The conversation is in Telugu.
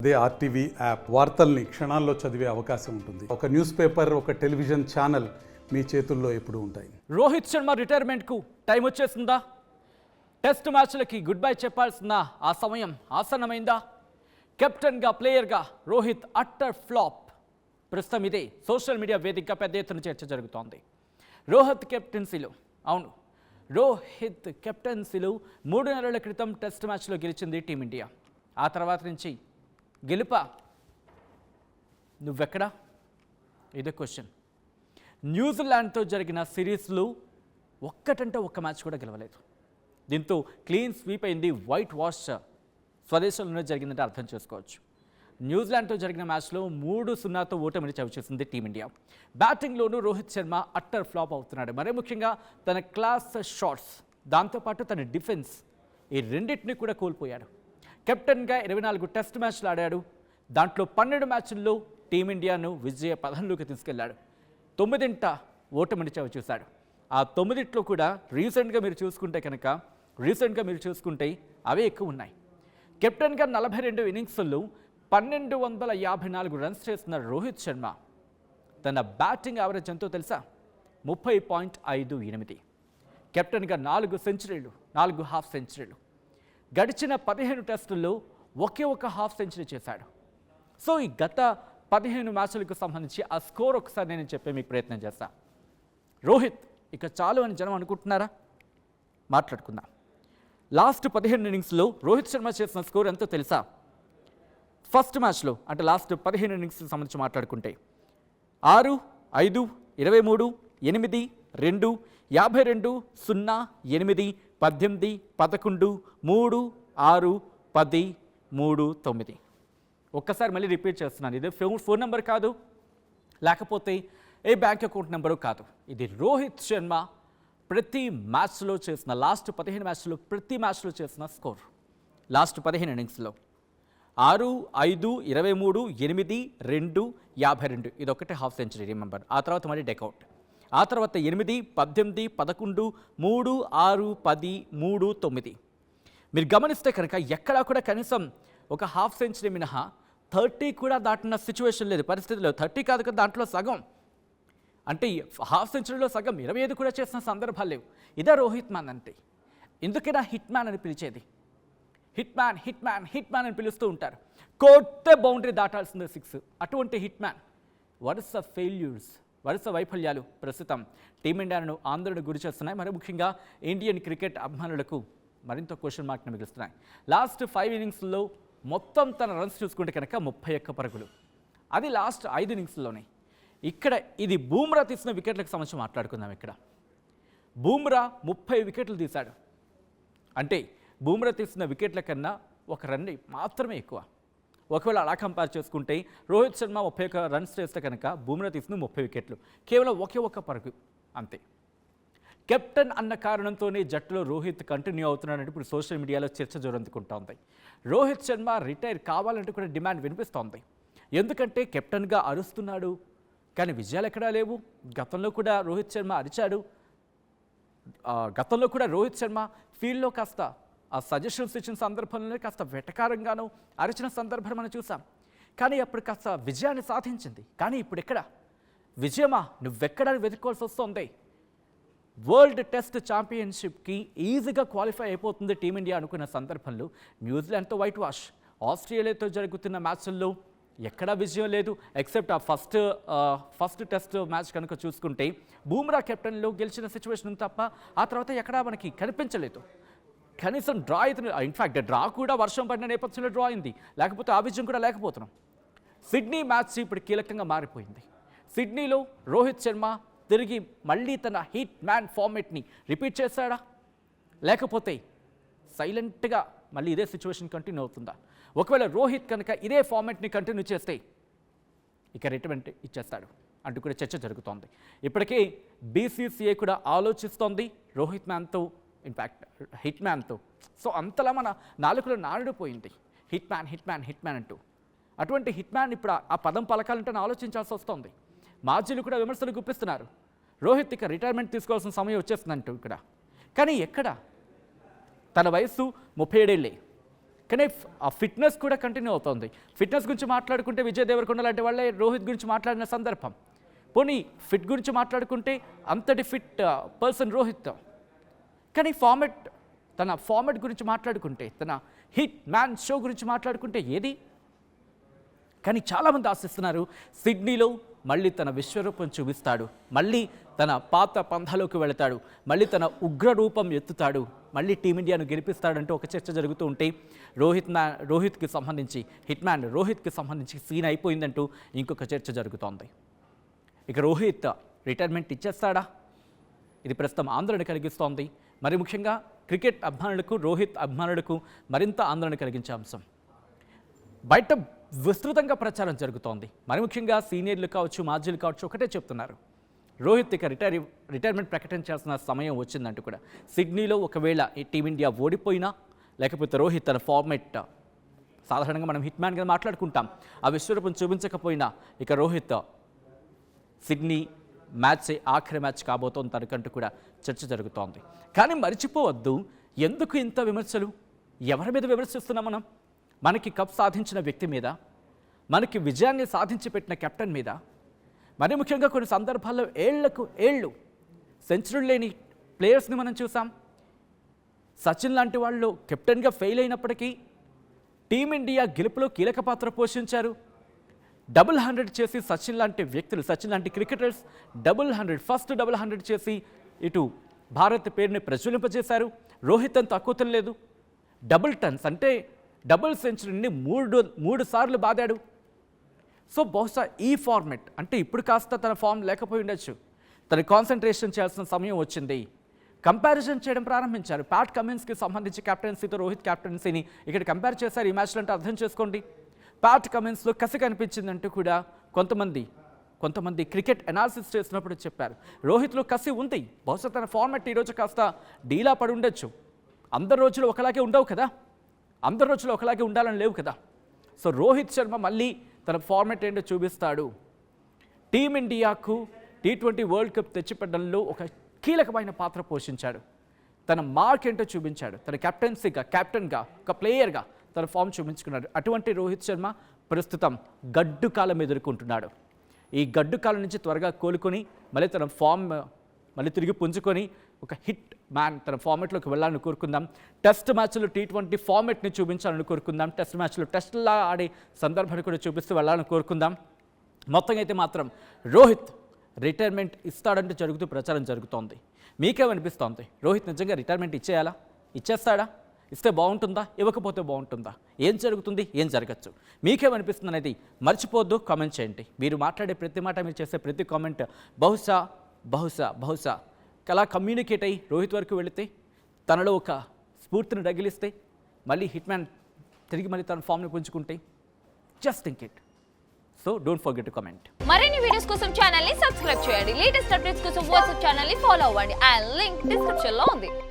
అదే ఆర్టీవీ యాప్ వార్తల్ని క్షణాల్లో చదివే అవకాశం ఉంటుంది. ఒక న్యూస్ పేపర్, ఒక టెలివిజన్ ఛానల్ మీ చేతుల్లో ఎప్పుడూ ఉంటాయి. రోహిత్ శర్మ రిటైర్మెంట్కు టైం వచ్చేసిందా? టెస్ట్ మ్యాచ్లకి గుడ్ బై చెప్పాల్సిన ఆ సమయం ఆసన్నమైందా? కెప్టెన్గా, ప్లేయర్గా రోహిత్ అట్టర్ ఫ్లాప్. ప్రస్తుతం ఇదే సోషల్ మీడియా వేదికగా పెద్ద ఎత్తున చర్చ జరుగుతోంది. రోహిత్ కెప్టెన్సీలో 3 నెలల క్రితం టెస్ట్ మ్యాచ్లో గెలిచింది టీమిండియా. ఆ తర్వాత నుంచి గెలుపా? నువ్వెక్కడా? ఇదే క్వశ్చన్. న్యూజిలాండ్తో జరిగిన సిరీస్లు ఒక్కటంటే ఒక్క మ్యాచ్ కూడా గెలవలేదు. దీంతో క్లీన్ స్వీప్ అయింది. వైట్ వాష్ స్వదేశంలోనే జరిగిందంటే అర్థం చేసుకోవచ్చు. న్యూజిలాండ్తో జరిగిన మ్యాచ్లో 3-0తో ఓటమిని చవిచేసింది టీమిండియా. బ్యాటింగ్లోనూ రోహిత్ శర్మ అట్టర్ ఫ్లాప్ అవుతున్నాడు. మరీ ముఖ్యంగా తన క్లాస్ షాట్స్, దాంతోపాటు తన డిఫెన్స్, ఈ రెండింటిని కూడా కోల్పోయాడు. కెప్టెన్గా 24 టెస్ట్ మ్యాచ్లు ఆడాడు. దాంట్లో 12 మ్యాచ్ల్లో టీమిండియాను విజయ పథంలోకి తీసుకెళ్లాడు. 9ంట ఓటమిని చవిచూశాడు. ఆ 9ట్లో కూడా రీసెంట్గా మీరు చూసుకుంటే అవే ఎక్కువ ఉన్నాయి. కెప్టెన్గా 42 ఇన్నింగ్స్ల్లో 1254 రన్స్ చేస్తున్న రోహిత్ శర్మ తన బ్యాటింగ్ యావరేజ్ ఎంతో తెలుసా? 30.58. కెప్టెన్గా 4 సెంచరీలు, 4 హాఫ్ సెంచరీలు. గడిచిన 15 టెస్టుల్లో ఒకే ఒక హాఫ్ సెంచరీ చేశాడు. సో ఈ గత 15 మ్యాచ్లకు సంబంధించి ఆ స్కోర్ ఒకసారి నేను చెప్పే మీకు ప్రయత్నం చేస్తా. రోహిత్ ఇక చాలు అని జనం అనుకుంటున్నారా? మాట్లాడుకుందాం. లాస్ట్ 15 ఇన్నింగ్స్లో రోహిత్ శర్మ చేసిన స్కోర్ ఎంతో తెలుసా? ఫస్ట్ మ్యాచ్లో అంటే లాస్ట్ 15 ఇన్నింగ్స్కి సంబంధించి మాట్లాడుకుంటే 6, 5, 23, 8, 2, 52, 0, 8, 18, 11, 3, 6, 10, 3, 9. ఒక్కసారి మళ్ళీ రిపీట్ చేస్తున్నాను. ఇది ఫోన్ నెంబర్ కాదు, లేకపోతే ఏ బ్యాంక్ అకౌంట్ నెంబరు కాదు. ఇది రోహిత్ శర్మ ప్రతి మ్యాచ్లో చేసిన, లాస్ట్ 15 మ్యాచ్లో ప్రతి మ్యాచ్లో చేసిన స్కోర్. లాస్ట్ 15 ఇన్నింగ్స్లో 6, 5, 23, 8, 2, 52. ఇది ఒకటే హాఫ్ సెంచరీ, రిమెంబర్. ఆ తర్వాత మళ్ళీ డెకౌట్. ఆ తర్వాత 8, 18, 11, 3, 6, 10, 3, 9. మీరు గమనిస్తే కనుక ఎక్కడా కూడా కనీసం ఒక హాఫ్ సెంచరీ మినహా 30 కూడా దాటిన సిచ్యువేషన్ లేదు, పరిస్థితి లేదు. 30 కాదు కదా, దాంట్లో సగం, అంటే హాఫ్ సెంచరీలో సగం 25 కూడా చేసిన సందర్భాలు లేవు. ఇదే రోహిత్ మ్యాన్ అంటే. ఎందుకైనా హిట్ మ్యాన్ అని పిలిచేది. హిట్ మ్యాన్ అని పిలుస్తూ ఉంటారు. కొట్టే బౌండరీ దాటాల్సిందే 6. అటువంటి హిట్ మ్యాన్ వరుస ఫెయిల్యూర్స్, వరుస వైఫల్యాలు ప్రస్తుతం టీమిండియాను ఆందోళన గురి చేస్తున్నాయి. మరి ముఖ్యంగా ఇండియన్ క్రికెట్ అభిమానులకు మరింత క్వశ్చన్ మార్క్ని మిగులుస్తున్నాయి. లాస్ట్ 5 ఇన్నింగ్స్లో మొత్తం తన రన్స్ చూసుకుంటే కనుక 31 పరుగులు. అది లాస్ట్ 5 ఇన్నింగ్స్లోనే. ఇక్కడ ఇది బూమ్రా తీసిన వికెట్లకు సంబంధించి మాట్లాడుకుందాం. ఇక్కడ బూమ్రా 30 వికెట్లు తీశాడు. అంటే బూమ్రా తీసిన వికెట్ల కన్నా 1 రన్ మాత్రమే ఎక్కువ. ఒకవేళ అలా కంపేర్ చేసుకుంటే రోహిత్ శర్మ 31 రన్స్ చేస్తే కనుక బూమ్రా తీసిన 30 వికెట్లు, కేవలం ఒకే ఒక్క పరుగు అంతే. కెప్టెన్ అన్న కారణంతోనే జట్టులో రోహిత్ కంటిన్యూ అవుతున్నాడంటే ఇప్పుడు సోషల్ మీడియాలో చర్చ జోరందుకుంటోంది. రోహిత్ శర్మ రిటైర్ కావాలంటే కూడా డిమాండ్ వినిపిస్తోంది. ఎందుకంటే కెప్టెన్గా అరుస్తున్నాడు, కానీ విజయాలు ఎక్కడా లేవు. గతంలో కూడా రోహిత్ శర్మ ఫీల్డ్లో కాస్త ఆ సజెషన్స్ ఇచ్చిన సందర్భంలోనే కాస్త వెటకారంగానూ అరిచిన సందర్భం మనం చూసాం. కానీ అప్పుడు కాస్త విజయాన్ని సాధించింది. కానీ ఇప్పుడు ఎక్కడ విజయమా, నువ్వెక్కడా వెతుక్కోవాల్సి వస్తుంది. వరల్డ్ టెస్ట్ ఛాంపియన్షిప్కి ఈజీగా క్వాలిఫై అయిపోతుంది టీమిండియా అనుకున్న సందర్భంలో న్యూజిలాండ్తో వైట్ వాష్, ఆస్ట్రేలియాతో జరుగుతున్న మ్యాచ్ల్లో ఎక్కడా విజయం లేదు. ఎక్సెప్ట్ ఆ ఫస్ట్ టెస్ట్ మ్యాచ్ కనుక చూసుకుంటే బూమ్రా కెప్టెన్లో గెలిచిన సిచ్యువేషన్ తప్ప ఆ తర్వాత ఎక్కడా మనకి కనిపించలేదు. కనీసం డ్రా అవుతుంది. ఇన్ఫ్యాక్ట్ డ్రా కూడా వర్షం పడిన నేపథ్యంలో డ్రా అయింది, లేకపోతే ఆ విజయం కూడా లేకపోతున్నాం. సిడ్నీ మ్యాచ్ ఇప్పుడు కీలకంగా మారిపోయింది. సిడ్నీలో రోహిత్ శర్మ తిరిగి మళ్ళీ తన హిట్ మ్యాన్ ఫార్మేట్ని రిపీట్ చేశాడా, లేకపోతే సైలెంట్గా మళ్ళీ ఇదే సిచ్యువేషన్ కంటిన్యూ అవుతుందా? ఒకవేళ రోహిత్ కనుక ఇదే ఫార్మేట్ని కంటిన్యూ చేస్తే ఇక రిటైర్మెంట్ ఇచ్చేస్తాడు అంటూ కూడా చర్చ జరుగుతోంది. ఇప్పటికే బీసీసీఐ కూడా ఆలోచిస్తోంది రోహిత్ మ్యాన్తో, ఇన్ఫ్యాక్ట్ హిట్ మ్యాన్తో. సో అంతలా మన నాలుకలో నానుడిపోయింది హిట్ మ్యాన్ అంటూ. అటువంటి హిట్ మ్యాన్ ఇప్పుడు ఆ పదం పలకాలంటే ఆలోచించాల్సి వస్తుంది. మాజీలు కూడా విమర్శలు గుప్పిస్తున్నారు. రోహిత్ ఇక రిటైర్మెంట్ తీసుకోవాల్సిన సమయం వచ్చేస్తుందంటూ ఇక్కడ. కానీ ఎక్కడ? తన వయస్సు 37 ఏళ్ళే. కానీ ఆ ఫిట్నెస్ కూడా కంటిన్యూ అవుతుంది. ఫిట్నెస్ గురించి మాట్లాడుకుంటే విజయ్ దేవరకొండ లాంటి వాళ్ళే రోహిత్ గురించి మాట్లాడిన సందర్భం. పోనీ ఫిట్ గురించి మాట్లాడుకుంటే అంతటి ఫిట్ పర్సన్ రోహిత్. కానీ తన ఫార్మెట్ గురించి మాట్లాడుకుంటే, తన హిట్ మ్యాన్ షో గురించి మాట్లాడుకుంటే ఏది? కానీ చాలామంది ఆశిస్తున్నారు సిడ్నీలో మళ్ళీ తన విశ్వరూపం చూపిస్తాడు, మళ్ళీ తన పాత పంథాలోకి వెళతాడు, మళ్ళీ తన ఉగ్ర రూపం ఎత్తుతాడు, మళ్ళీ టీమిండియాను గెలిపిస్తాడంటూ ఒక చర్చ జరుగుతూ ఉంటే రోహిత్కి సంబంధించి హిట్ మ్యాన్ రోహిత్కి సంబంధించి సీన్ అయిపోయిందంటూ ఇంకొక చర్చ జరుగుతోంది. ఇక రోహిత్ రిటైర్మెంట్ ఇచ్చేస్తాడా? ఇది ప్రస్తుతం ఆందోళన కలిగిస్తోంది. మరి ముఖ్యంగా క్రికెట్ అభిమానులకు, రోహిత్ అభిమానులకు మరింత ఆందోళన కలిగించే అంశం. బయట విస్తృతంగా ప్రచారం జరుగుతోంది. మరి ముఖ్యంగా సీనియర్లు కావచ్చు, మాజీలు కావచ్చు ఒకటే చెప్తున్నారు, రోహిత్ ఇక రిటైర్మెంట్ ప్రకటించాల్సిన సమయం వచ్చిందంటూ కూడా. సిడ్నీలో ఒకవేళ ఈ టీమిండియా ఓడిపోయినా, లేకపోతే రోహిత్ తన ఫార్మెట్ సాధారణంగా మనం హిట్ మ్యాన్గా మాట్లాడుకుంటాం, ఆ విశ్వరూపం చూపించకపోయినా ఇక రోహిత్ సిడ్నీ మ్యాచ్ ఆఖరి మ్యాచ్ కాబోతోంది తనకంటూ కూడా చర్చ జరుగుతోంది. కానీ మర్చిపోవద్దు, ఎందుకు ఇంత విమర్శలు? ఎవరి మీద విమర్శిస్తున్నాం మనం? మనకి కప్ సాధించిన వ్యక్తి మీద, మనకి విజయాన్ని సాధించి పెట్టిన కెప్టెన్ మీద, మరి ముఖ్యంగా కొన్ని సందర్భాల్లో ఏళ్లకు ఏళ్ళు సెంచరీ లేని ప్లేయర్స్ని మనం చూసాం. సచిన్ లాంటి వాళ్ళు కెప్టెన్గా ఫెయిల్ అయినప్పటికీ టీమిండియా గెలుపులో కీలక పాత్ర పోషించారు. 100 చేసి సచిన్ లాంటి వ్యక్తులు, సచిన్ లాంటి క్రికెటర్స్ 100 ఫస్ట్ 100 చేసి ఇటు భారత్ పేరుని ప్రజ్వలింపజేశారు. రోహిత్ అని తక్కువ తినలేదు. డబుల్ టన్స్ అంటే డబుల్ సెంచరీని మూడు సార్లు బాదాడు. సో బహుశా ఈ ఫార్మెట్ అంటే ఇప్పుడు కాస్త తన ఫామ్ లేకపోయి ఉండొచ్చు, తన కాన్సన్ట్రేషన్ చేయాల్సిన సమయం వచ్చింది. కంపారిజన్ చేయడం ప్రారంభించారు. ప్యాట్ కమిన్స్కి సంబంధించి కెప్టెన్సీతో రోహిత్ కెప్టెన్సీని ఇక్కడ కంపేర్ చేశారు ఈ మ్యాచ్లో. అంటే అర్థం చేసుకోండి, ప్యాట్ కమిన్స్లో కసి కనిపించిందంటూ కూడా కొంతమంది క్రికెట్ అనాలిసిస్ చేసినప్పుడు చెప్పారు. రోహిత్లో కసి ఉంది. బహుశా తన ఫార్మెట్ ఈరోజు కాస్త డీలా పడి ఉండొచ్చు. అందరు రోజులు ఒకలాగే ఉండవు కదా, అందరు రోజులు ఒకలాగే ఉండాలని లేవు కదా. సో రోహిత్ శర్మ మళ్ళీ తన ఫార్మెట్ ఏంటో చూపిస్తాడు. టీమిండియాకు T20 వరల్డ్ కప్ తెచ్చిపెట్టడంలో ఒక కీలకమైన పాత్ర పోషించాడు. తన మార్క్ ఏంటో చూపించాడు. తన కెప్టెన్గా, ఒక ప్లేయర్గా తన ఫామ్ చూపించుకున్నాడు. అటువంటి రోహిత్ శర్మ ప్రస్తుతం గడ్డు కాలం ఎదుర్కొంటున్నాడు. ఈ గడ్డు కాలం నుంచి త్వరగా కోలుకొని మళ్ళీ తన ఫామ్ మళ్ళీ తిరిగి పుంజుకొని ఒక హిట్ మ్యాన్ తన ఫార్మెట్లోకి వెళ్ళాలని కోరుకుందాం. టెస్ట్ మ్యాచ్లో T20 ఫార్మెట్ని చూపించాలని కోరుకుందాం. టెస్ట్ మ్యాచ్లో టెస్ట్లా ఆడే సందర్భాన్ని కూడా చూపిస్తూ వెళ్ళాలని కోరుకుందాం. మొత్తంగా అయితే మాత్రం రోహిత్ రిటైర్మెంట్ ఇస్తాడంటూ ప్రచారం జరుగుతోంది. మీకేమనిపిస్తోంది? రోహిత్ నిజంగా రిటైర్మెంట్ ఇచ్చేయాలా? ఇచ్చేస్తాడా? ఇస్తే బాగుంటుందా? ఇవ్వకపోతే బాగుంటుందా? ఏం జరుగుతుంది? ఏం జరగచ్చు? మీకేమనిపిస్తుంది అనేది మర్చిపోవద్దు, కామెంట్ చేయండి. మీరు మాట్లాడే ప్రతి మాట, మీరు చేసే ప్రతి కామెంట్ బహుశా అలా కమ్యూనికేట్ అయ్యి రోహిత్ వరకు వెళితే, తనలో ఒక స్ఫూర్తిని రగిలిస్తే, మళ్ళీ హిట్ మ్యాన్ తిరిగి మళ్ళీ తన ఫామ్ని పుంజుకుంటే, just think it. So don't forget to comment. మరిన్ని వీడియోస్ కోసం ఛానల్ ని సబ్స్క్రైబ్ చేయండి. లేటెస్ట్ అప్డేట్స్ కోసం వాట్సాప్ ఛానల్ ని ఫాలో అవ్వండి. ఆ లింక్ డిస్క్రిప్షన్ లో ఉంది.